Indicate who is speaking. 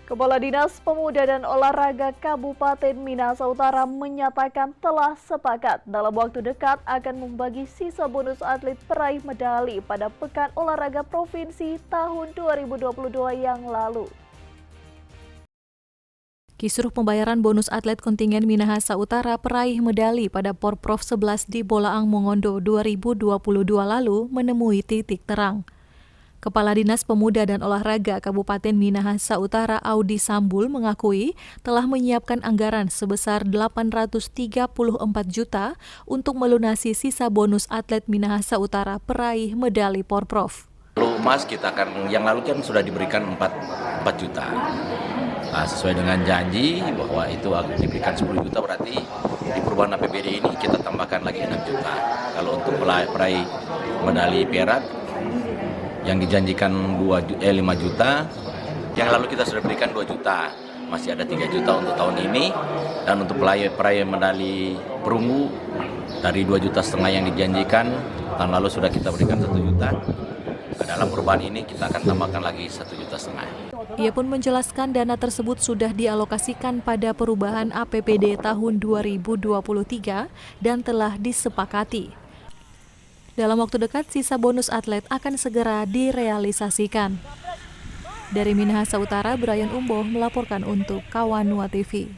Speaker 1: Kepala Dinas Pemuda dan Olahraga Kabupaten Minahasa Utara menyatakan telah sepakat dalam waktu dekat akan membagi sisa bonus atlet peraih medali pada Pekan Olahraga Provinsi tahun 2022 yang lalu.
Speaker 2: Kisruh pembayaran bonus atlet kontingen Minahasa Utara peraih medali pada Porprov 11 di Bolaang Mongondo 2022 lalu menemui titik terang. Kepala Dinas Pemuda dan Olahraga Kabupaten Minahasa Utara Audi Sambul mengakui telah menyiapkan anggaran sebesar 834 juta untuk melunasi sisa bonus atlet Minahasa Utara peraih medali Porprov.
Speaker 3: Lalu emas yang lalu kan sudah diberikan 4 juta. Sesuai dengan janji bahwa itu akan diberikan 10 juta, berarti di perubahan APBD ini kita tambahkan lagi 6 juta. Kalau untuk peraih medali perak yang dijanjikan 5 juta, yang lalu kita sudah berikan 2 juta, masih ada 3 juta untuk tahun ini, dan untuk peraih medali perunggu dari 2,5 juta yang dijanjikan, tahun lalu sudah kita berikan 1 juta, dalam perubahan ini kita akan tambahkan lagi 1,5 juta.
Speaker 2: Ia pun menjelaskan dana tersebut sudah dialokasikan pada perubahan APBD tahun 2023 dan telah disepakati. Dalam waktu dekat, sisa bonus atlet akan segera direalisasikan. Dari Minahasa Utara, Brian Umboh melaporkan untuk Kawanua TV.